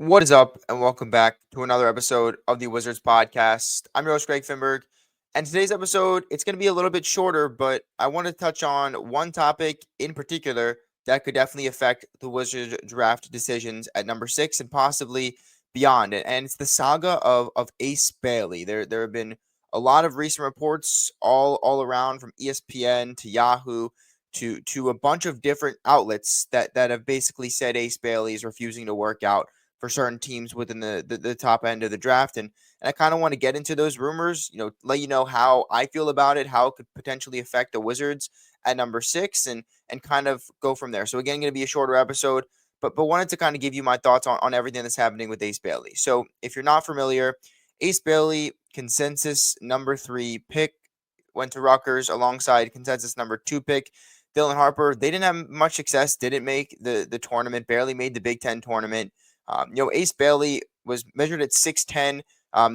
What is up, and welcome back to another episode of the Wizards podcast. I'm your host, Greg Finberg, and today's episode it's going to be a little bit shorter, but I want to touch on one topic in particular that could definitely affect the Wizards draft decisions at number 6 and possibly beyond. And it's the saga of Ace Bailey. There have been a lot of recent reports all around, from ESPN to Yahoo to a bunch of different outlets that have basically said Ace Bailey is refusing to work out for certain teams within the top end of the draft. And I kind of want to get into those rumors, let you know how I feel about it, how it could potentially affect the Wizards at number 6, and kind of go from there. So again, going to be a shorter episode, but wanted to kind of give you my thoughts on everything that's happening with Ace Bailey. So if you're not familiar, Ace Bailey, consensus number 3 pick, went to Rutgers alongside consensus number 2 pick Dylan Harper. They didn't have much success, didn't make the tournament, barely made the Big Ten tournament. Ace Bailey was measured at 6'10".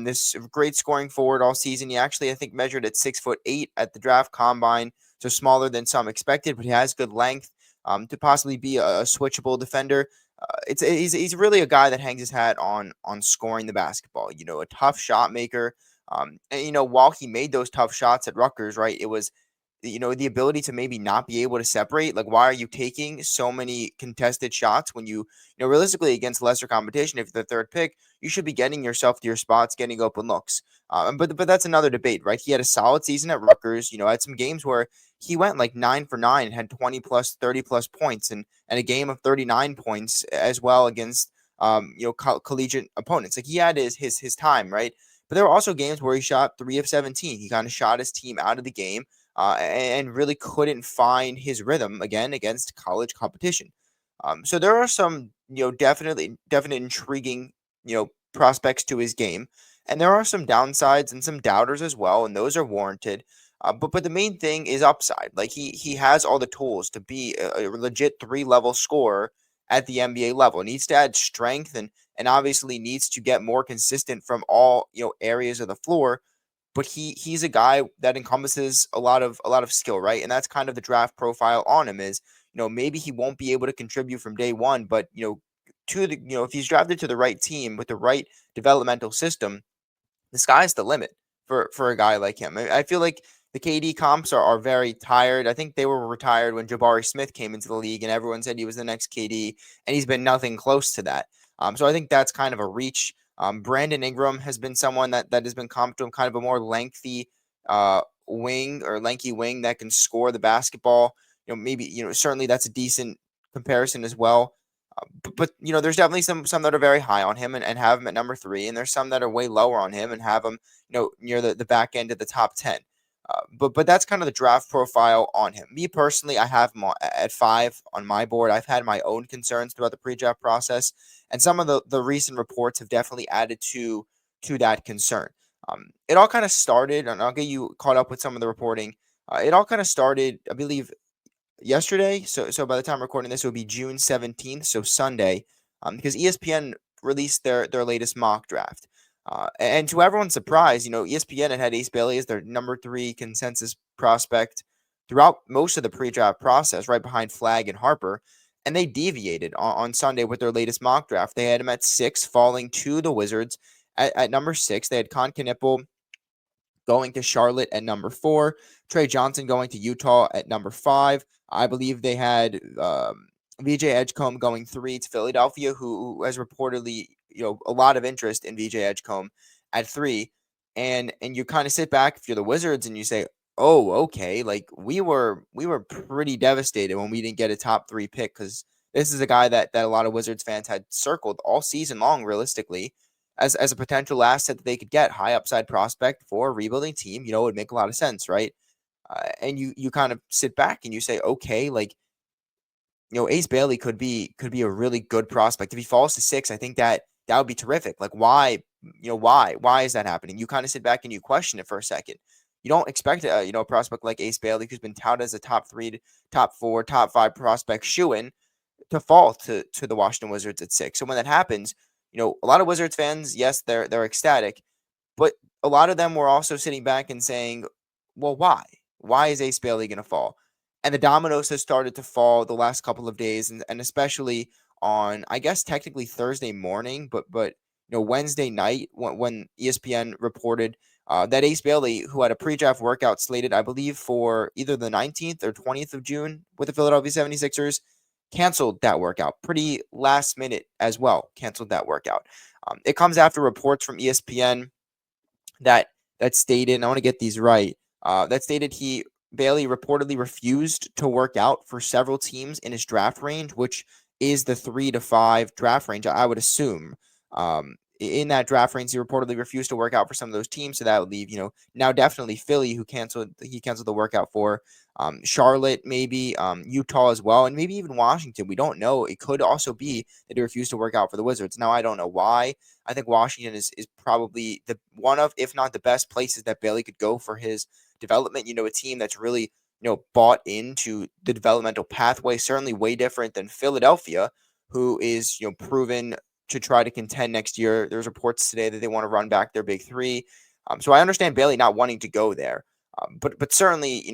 This great scoring forward all season. He actually, I think, measured at 6'8" at the draft combine, so smaller than some expected, but he has good length to possibly be a switchable defender. He's really a guy that hangs his hat on scoring the basketball. A tough shot maker. And while he made those tough shots at Rutgers, right, it was the ability to maybe not be able to separate. Like, why are you taking so many contested shots when realistically against lesser competition, if you're the third pick, you should be getting yourself to your spots, getting open looks. But that's another debate, right? He had a solid season at Rutgers. Had some games where he went like 9 for 9 and had 20 plus, 30 plus points, and a game of 39 points as well against collegiate opponents. Like, he had his time, right? But there were also games where he shot 3 of 17. He kind of shot his team out of the game, and really couldn't find his rhythm again against college competition. So there are some, definite intriguing, prospects to his game, and there are some downsides and some doubters as well, and those are warranted. But the main thing is upside. Like, he has all the tools to be a legit 3 level scorer at the NBA level. Needs to add strength, and obviously needs to get more consistent from all areas of the floor, but he's a guy that encompasses a lot of skill, right? And that's kind of the draft profile on him is, maybe he won't be able to contribute from day one, but if he's drafted to the right team with the right developmental system, the sky's the limit for a guy like him. I feel like the KD comps are very tired. I think they were retired when Jabari Smith came into the league, and everyone said he was the next KD, and he's been nothing close to that. So I think that's kind of a reach. Brandon Ingram has been someone that has been comped to him, kind of a more lengthy wing or lanky wing that can score the basketball. Maybe certainly that's a decent comparison as well. But there's definitely some that are very high on him and have him at number 3, and there's some that are way lower on him and have him near the back end of the top 10. But that's kind of the draft profile on him. Me personally, I have him at 5 on my board. I've had my own concerns throughout the pre-draft process, and some of the recent reports have definitely added to that concern. It all kind of started, and I'll get you caught up with some of the reporting. It all kind of started, I believe, yesterday. So by the time recording this, it would be June 17th, so Sunday, because ESPN released their latest mock draft. And to everyone's surprise, ESPN had Ace Bailey as their number 3 consensus prospect throughout most of the pre-draft process, right behind Flagg and Harper. And they deviated on Sunday with their latest mock draft. They had him at 6, falling to the Wizards at number 6. They had Con Knipple going to Charlotte at number 4, Trey Johnson going to Utah at number 5. I believe they had VJ Edgecombe going 3 to Philadelphia, who has reportedly a lot of interest in VJ Edgecombe at 3. And you kind of sit back if you're the Wizards and you say, oh, okay, like we were pretty devastated when we didn't get a top 3 pick, because this is a guy that a lot of Wizards fans had circled all season long, realistically, as a potential asset that they could get, high upside prospect for a rebuilding team. It would make a lot of sense, right? And you kind of sit back and you say, okay, like, Ace Bailey could be a really good prospect. If he falls to 6, I think that would be terrific. Like, why is that happening? You kind of sit back and you question it for a second. You don't expect a prospect like Ace Bailey, who's been touted as a top 3, top 4, top 5 prospect shoo-in, to fall to the Washington Wizards at 6. So when that happens, a lot of Wizards fans, yes, they're ecstatic, but a lot of them were also sitting back and saying, well, why? Why is Ace Bailey going to fall? And the dominoes has started to fall the last couple of days, and especially on, I guess technically Thursday morning, but Wednesday night when ESPN reported that Ace Bailey, who had a pre-draft workout slated, I believe, for either the 19th or 20th of June with the Philadelphia 76ers, canceled that workout pretty last minute as well. Canceled that workout. It comes after reports from ESPN that stated, and I want to get these right, that stated Bailey reportedly refused to work out for several teams in his draft range, which is the 3 to 5 draft range, I would assume. In that draft range, he reportedly refused to work out for some of those teams, so that would leave, now definitely Philly, who he canceled the workout for, Charlotte, maybe, Utah as well, and maybe even Washington. We don't know. It could also be that he refused to work out for the Wizards. Now, I don't know why. I think Washington is probably the one of, if not the best places that Bailey could go for his development. A team that's really, bought into the developmental pathway, certainly way different than Philadelphia, who is, proven to try to contend next year. There's reports today that they want to run back their big three. So I understand Bailey not wanting to go there. But certainly,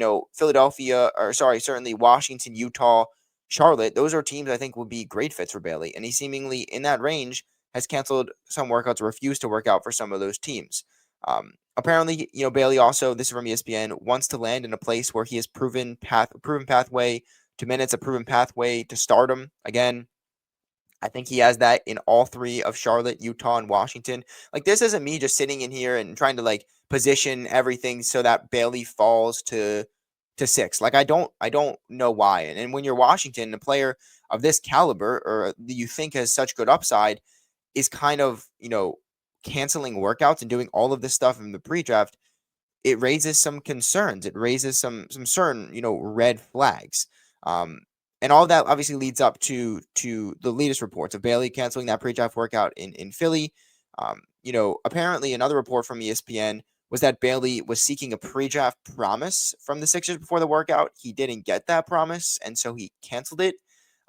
certainly Washington, Utah, Charlotte, those are teams I think would be great fits for Bailey. And he seemingly in that range has canceled some workouts or refused to work out for some of those teams. Apparently, Bailey also, this is from ESPN, wants to land in a place where he has proven pathway to minutes, a proven pathway to stardom. Again, I think he has that in all three of Charlotte, Utah, and Washington. Like, this isn't me just sitting in here and trying to position everything so that Bailey falls to 6. Like, I don't know why. And when you're Washington, a player of this caliber or you think has such good upside is kind of, canceling workouts and doing all of this stuff in the pre-draft, it raises some concerns. It raises some certain, red flags. And all that obviously leads up to the latest reports of Bailey canceling that pre-draft workout in Philly. Apparently another report from ESPN was that Bailey was seeking a pre-draft promise from the Sixers before the workout. He didn't get that promise, and so he canceled it.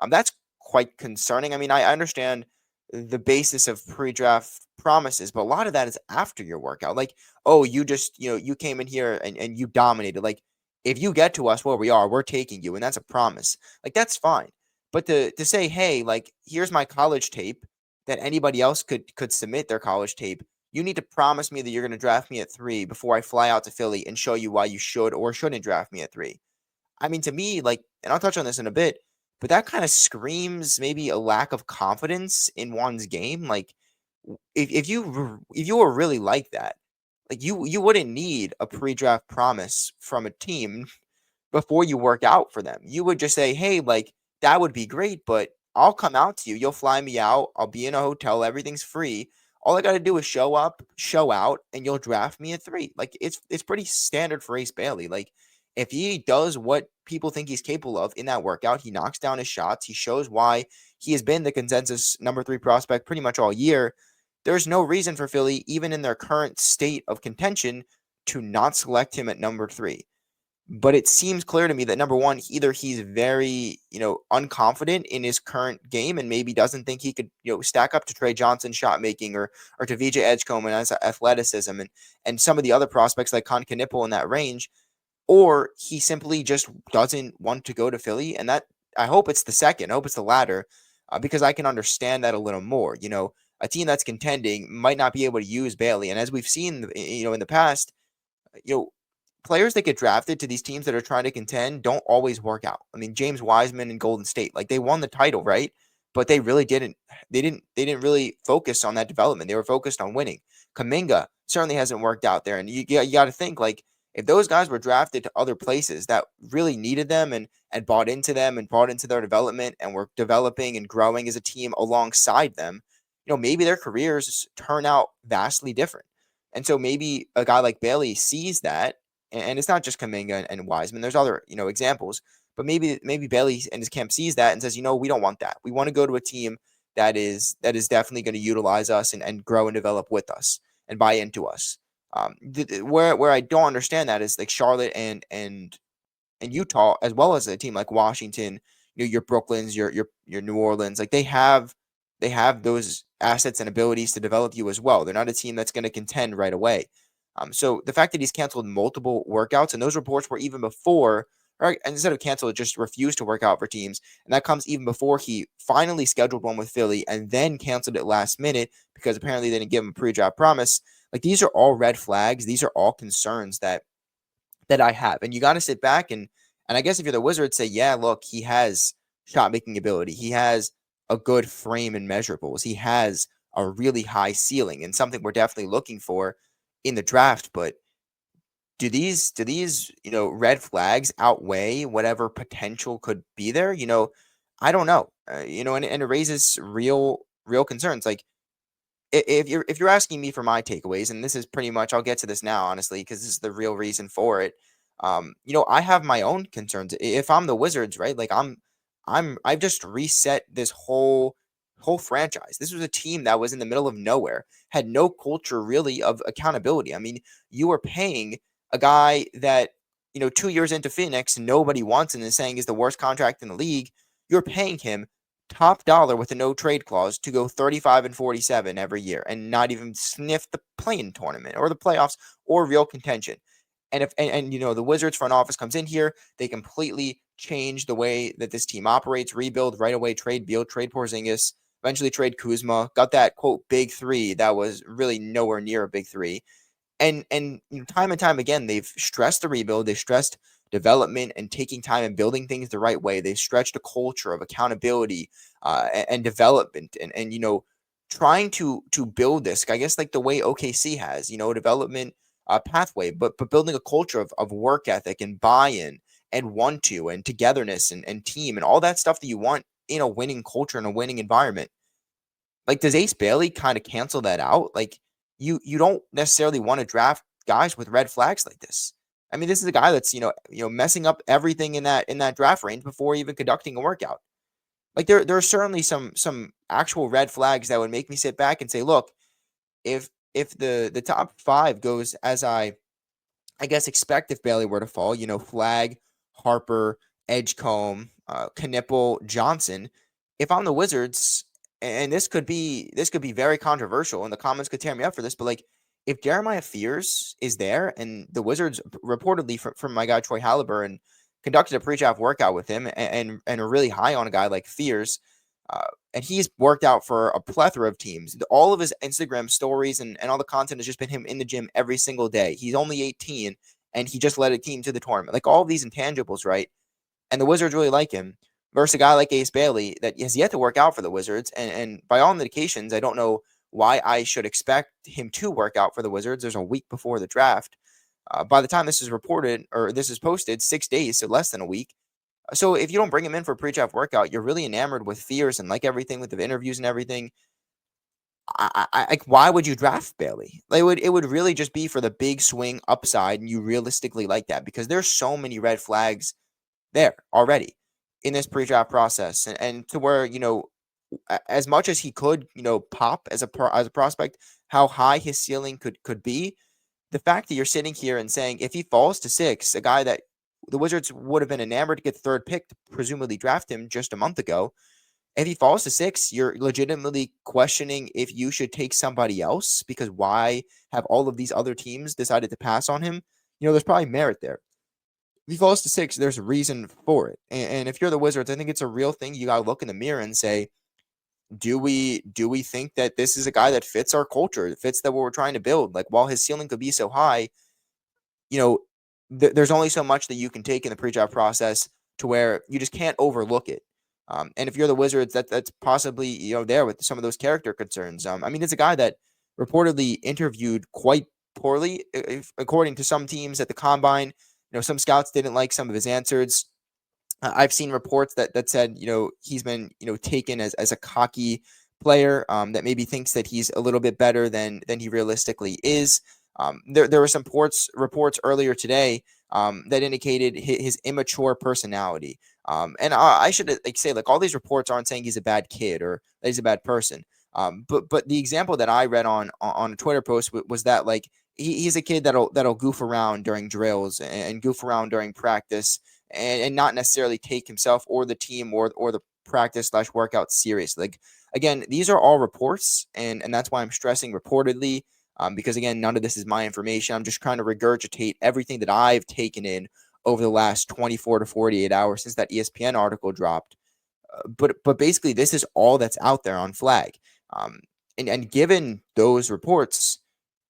That's quite concerning. I mean, I understand the basis of pre-draft promises, but a lot of that is after your workout. Like, oh, you just, you came in here and you dominated. Like, if you get to us where we are, we're taking you, and that's a promise. Like, that's fine. But to say, hey, like, here's my college tape that anybody else could submit their college tape. You need to promise me that you're going to draft me at 3 before I fly out to Philly and show you why you should or shouldn't draft me at 3. I mean, to me, like, and I'll touch on this in a bit, but that kind of screams maybe a lack of confidence in one's game. Like, if you were really like that, like, you wouldn't need a pre-draft promise from a team before you work out for them. You would just say, hey, like, that would be great, but I'll come out to you. You'll fly me out. I'll be in a hotel. Everything's free. All I got to do is show up, show out, and you'll draft me at 3. Like, it's pretty standard for Ace Bailey. Like, if he does what people think he's capable of in that workout, he knocks down his shots. He shows why he has been the consensus number 3 prospect pretty much all year. There's no reason for Philly, even in their current state of contention, to not select him at number 3. But it seems clear to me that number one, either he's very, unconfident in his current game and maybe doesn't think he could, stack up to Trey Johnson's shot making or to VJ Edgecombe and his athleticism and some of the other prospects like Con Knipple in that range, or he simply just doesn't want to go to Philly. And that, I hope it's the second. I hope it's the latter, because I can understand that a little more. A team that's contending might not be able to use Bailey, and as we've seen, in the past, you know, players that get drafted to these teams that are trying to contend don't always work out. I mean, James Wiseman in Golden State, like, they won the title, right? But they really didn't. They didn't really focus on that development. They were focused on winning. Kaminga certainly hasn't worked out there, and you got to think, like, if those guys were drafted to other places that really needed them and bought into them and bought into their development and were developing and growing as a team alongside them, maybe their careers turn out vastly different. And so maybe a guy like Bailey sees that, and it's not just Kaminga and Wiseman. There's other, examples, but maybe Bailey and his camp sees that and says, we don't want that. We want to go to a team that is definitely going to utilize us and grow and develop with us and buy into us. Where I don't understand that is like Charlotte and Utah, as well as a team like Washington, your Brooklyns, your New Orleans, like they have those assets and abilities to develop you as well. They're not a team that's going to contend right away. So the fact that he's canceled multiple workouts, and those reports were even before or instead of cancel it, just refused to work out for teams. And that comes even before he finally scheduled one with Philly and then canceled it last minute because apparently they didn't give him a pre-draft promise. Like, these are all red flags. These are all concerns that I have. And you got to sit back and I guess if you're the Wizards, say, yeah, look, he has shot making ability. He has a good frame and measurables. He has a really high ceiling and something we're definitely looking for in the draft. But do these red flags outweigh whatever potential could be there? I don't know. And it raises real concerns. Like, if you're asking me for my takeaways, and this is pretty much, I'll get to this now, honestly, because this is the real reason for it. I have my own concerns. If I'm the Wizards, right? Like, I've just reset this whole franchise. This was a team that was in the middle of nowhere, had no culture really of accountability. I mean, you were paying a guy that 2 years into Phoenix, nobody wants and is saying is the worst contract in the league. You're paying him top dollar with a no trade clause to go 35-47 every year and not even sniff the play-in tournament or the playoffs or real contention. And if the Wizards front office comes in here, they completely change the way that this team operates, rebuild right away, trade Beal, trade Porzingis, eventually trade Kuzma, got that quote big three that was really nowhere near a big three. And time and time again, they've stressed the rebuild, they've stressed development and taking time and building things the right way. They've stretched a culture of accountability and development and trying to build this, I guess, like the way OKC has, a development pathway, but building a culture of work ethic and buy-in and want to and togetherness and team and all that stuff that you want in a winning culture and a winning environment. Like, does Ace Bailey kind of cancel that out? Like, you don't necessarily want to draft guys with red flags like this. I mean, this is a guy that's messing up everything in that draft range before even conducting a workout. Like, there are certainly some actual red flags that would make me sit back and say, look, if the top five goes as I guess expect if Bailey were to fall, Flag, Harper, Edgecombe, Knipple, Johnson. If I'm the Wizards, and this could be very controversial, and the comments could tear me up for this, but like, if Jeremiah Fears is there, and the Wizards reportedly from my guy Troy Halliburton conducted a pre-draft workout with him, and are really high on a guy like Fears, and he's worked out for a plethora of teams. All of his Instagram stories and all the content has just been him in the gym every single day. He's only 18, and he just led a team to the tournament. Like, all of these intangibles, right? And the Wizards really like him versus a guy like Ace Bailey that has yet to work out for the Wizards. And by all indications, I don't know why I should expect him to work out for the Wizards. There's a week before the draft. By the time this is reported or this is posted, 6 days, so less than a week. So if you don't bring him in for a pre-draft workout, you're really enamored with Fears and like everything with the interviews and everything. Like, why would you draft Bailey? Like, it would really just be for the big swing upside, and you realistically like that because there's so many red flags there already in this pre-draft process, and to where as much as he could pop as a prospect, how high his ceiling could be. The fact that you're sitting here and saying if he falls to 6, a guy that the Wizards would have been enamored to get the third pick to presumably draft him just a month ago. If he falls to 6, you're legitimately questioning if you should take somebody else because why have all of these other teams decided to pass on him? There's probably merit there. If he falls to 6, there's a reason for it. And if you're the Wizards, I think it's a real thing. You got to look in the mirror and say, do we think that this is a guy that fits our culture, that fits that what we're trying to build? Like, while his ceiling could be so high, you know, there's only so much that you can take in the pre-draft process to where you just can't overlook it. And if you're the Wizards, that's possibly there with some of those character concerns. I mean, it's a guy that reportedly interviewed quite poorly, according to some teams at the combine. Some scouts didn't like some of his answers. I've seen reports that said he's been taken as a cocky player that maybe thinks that he's a little bit better than he realistically is. There were some reports earlier today that indicated his immature personality. And I should say, like, all these reports aren't saying he's a bad kid or that he's a bad person. But the example that I read on a Twitter post was that, like, he's a kid that'll goof around during drills and goof around during practice and not necessarily take himself or the team or the practice/workout seriously. Like, again, these are all reports, and that's why I'm stressing reportedly. Because again, none of this is my information. I'm just trying to regurgitate everything that I've taken in over the last 24 to 48 hours since that ESPN article dropped. But basically, this is all that's out there on Flag. Um, and given those reports,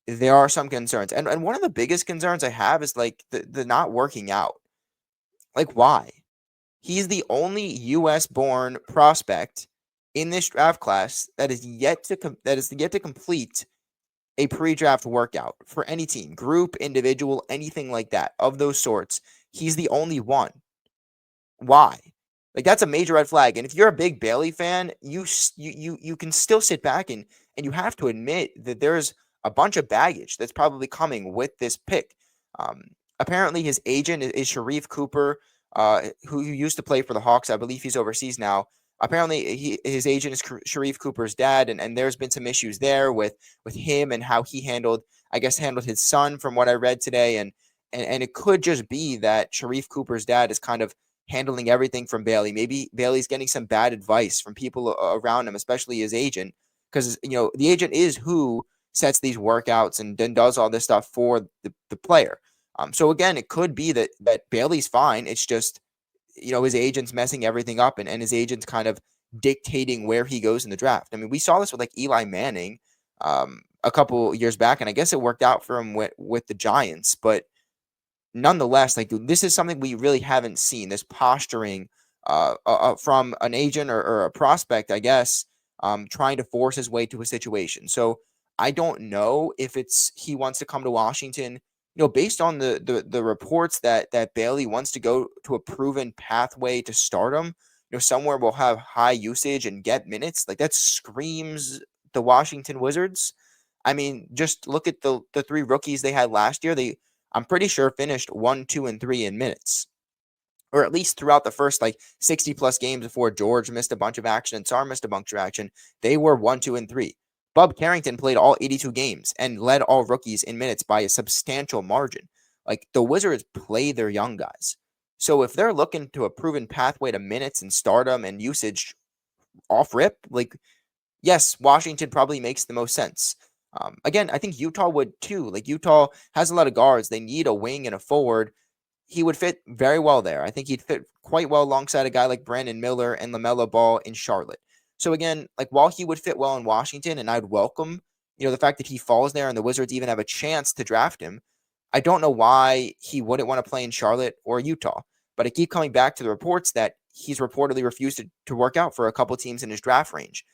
there are some concerns. And one of the biggest concerns I have is like the not working out. Like, why? He's the only U.S. born prospect in this draft class that is yet to complete a pre-draft workout for any team, group, individual, anything like that of those sorts. He's the only one. Why? Like, that's a major red flag. And if you're a big Bailey fan, you can still sit back and you have to admit that there's a bunch of baggage that's probably coming with this pick. Um, Apparently, his agent is Sharif Cooper, who used to play for the Hawks. I believe he's overseas now. Apparently, his agent is Sharif Cooper's dad, and there's been some issues there with him and how he handled his son, from what I read today, and it could just be that Sharif Cooper's dad is kind of handling everything from Bailey. Maybe Bailey's getting some bad advice from people around him, especially his agent, because the agent is who sets these workouts and then does all this stuff for the player. So again, it could be that Bailey's fine. It's just his agent's messing everything up, and his agent's kind of dictating where he goes in the draft. I mean, we saw this with like Eli Manning a couple years back, and I guess it worked out for him with the Giants, but nonetheless, like, this is something we really haven't seen, this posturing from an agent or a prospect, I guess, trying to force his way to a situation. So I don't know if he wants to come to Washington, based on the reports that Bailey wants to go to a proven pathway to stardom, somewhere we'll have high usage and get minutes. Like, that screams the Washington Wizards. I mean, just look at the three rookies they had last year. I'm pretty sure finished 1, 2, and 3 in minutes, or at least throughout the first like 60 plus games before George missed a bunch of action and Sarr missed a bunch of action. They were 1, 2, and 3. Bub Carrington played all 82 games and led all rookies in minutes by a substantial margin. Like, the Wizards play their young guys. So if they're looking to a proven pathway to minutes and stardom and usage off rip, like, yes, Washington probably makes the most sense. Again, I think Utah would too. Like, Utah has a lot of guards. They need a wing and a forward. He would fit very well there. I think he'd fit quite well alongside a guy like Brandon Miller and LaMelo Ball in Charlotte. So again, like, while he would fit well in Washington, and I'd welcome, the fact that he falls there and the Wizards even have a chance to draft him, I don't know why he wouldn't want to play in Charlotte or Utah. But I keep coming back to the reports that he's reportedly refused to work out for a couple teams in his draft range.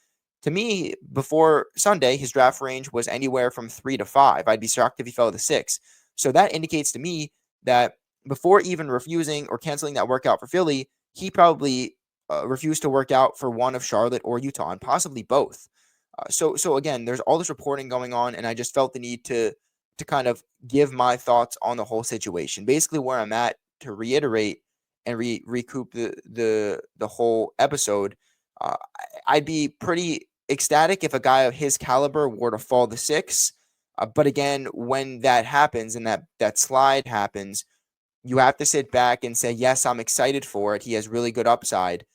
To me, before Sunday, his draft range was anywhere from 3 to 5. I'd be shocked if he fell to 6. So that indicates to me that before even refusing or canceling that workout for Philly, he probably refused to work out for one of Charlotte or Utah, and possibly both. So again, there's all this reporting going on, and I just felt the need to kind of give my thoughts on the whole situation. Basically, where I'm at, to reiterate and recoup the whole episode. Uh, I'd be pretty ecstatic if a guy of his caliber were to fall to 6. But again, when that happens and that slide happens, you have to sit back and say, yes, I'm excited for it. He has really good upside.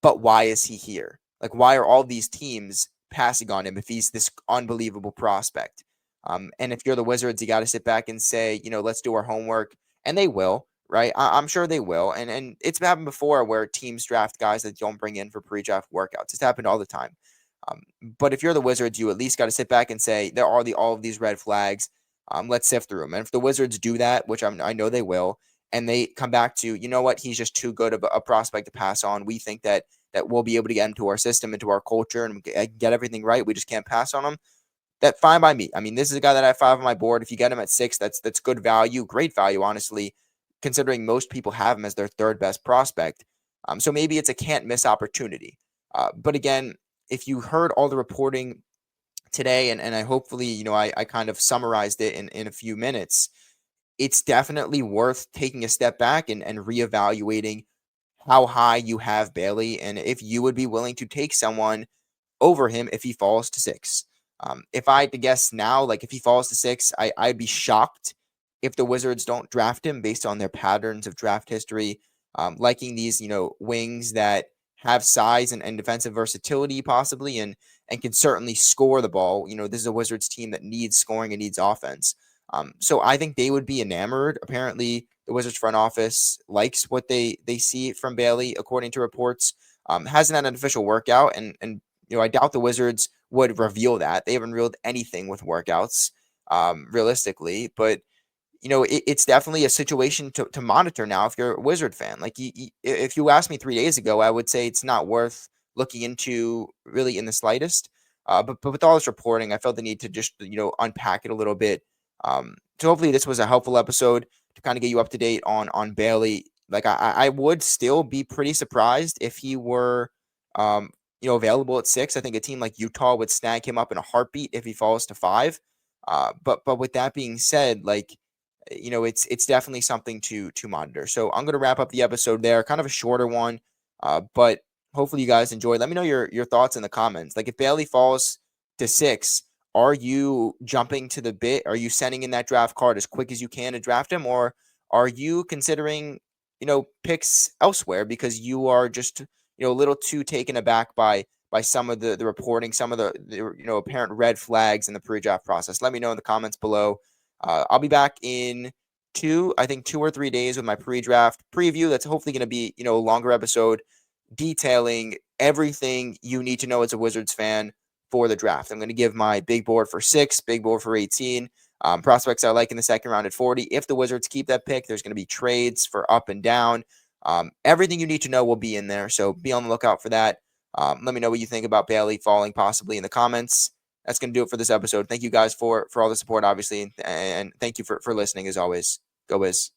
But why is he here? Like, why are all these teams passing on him if he's this unbelievable prospect? And if you're the Wizards, you got to sit back and say, let's do our homework. And they will, right? I'm sure they will. And it's happened before where teams draft guys that don't bring in for pre-draft workouts. It's happened all the time. But if you're the Wizards, you at least got to sit back and say, there are all of these red flags. Let's sift through them. And if the Wizards do that, which I know they will, and they come back to, you know what, he's just too good of a prospect to pass on. We think that we'll be able to get into our system, into our culture, and get everything right. We just can't pass on him. That fine by me. I mean, this is a guy that I have 5 on my board. If you get him at 6, that's good value, great value, honestly, considering most people have him as their 3rd best prospect. So maybe it's a can't miss opportunity. But again, if you heard all the reporting today, and I hopefully, I kind of summarized it in a few minutes, it's definitely worth taking a step back and reevaluating how high you have Bailey, and if you would be willing to take someone over him if he falls to 6. If I had to guess now, like, if he falls to 6, I'd be shocked if the Wizards don't draft him based on their patterns of draft history, liking these, wings that have size and defensive versatility possibly, and can certainly score the ball. This is a Wizards team that needs scoring and needs offense. So I think they would be enamored. Apparently, the Wizards front office likes what they see from Bailey, according to reports. Hasn't had an official workout, and I doubt the Wizards would reveal that. They haven't revealed anything with workouts, realistically. But it's definitely a situation to monitor now if you're a Wizard fan. Like, if you asked me 3 days ago, I would say it's not worth looking into really in the slightest. But with all this reporting, I felt the need to just unpack it a little bit. So hopefully this was a helpful episode to kind of get you up to date on Bailey. Like, I would still be pretty surprised if he were available at 6. I think a team like Utah would snag him up in a heartbeat if he falls to 5. But with that being said, like, it's definitely something to monitor. So I'm going to wrap up the episode there, kind of a shorter one, but hopefully you guys enjoyed. Let me know your thoughts in the comments. Like, if Bailey falls to 6, are you jumping to the bit? Are you sending in that draft card as quick as you can to draft him, or are you considering picks elsewhere because you are just a little too taken aback by some of the reporting, some of the apparent red flags in the pre-draft process? Let me know in the comments below. I'll be back in 2 or 3 days with my pre-draft preview. That's hopefully going to be, a longer episode detailing everything you need to know as a Wizards fan for the draft. I'm going to give my big board for 6, big board for 18, prospects I like in the second round at 40. If the Wizards keep that pick, there's going to be trades for up and down. Everything you need to know will be in there, so be on the lookout for that. Let me know what you think about Bailey falling possibly in the comments. That's going to do it for this episode. Thank you guys for all the support, obviously, and thank you for listening as always. Go Wiz.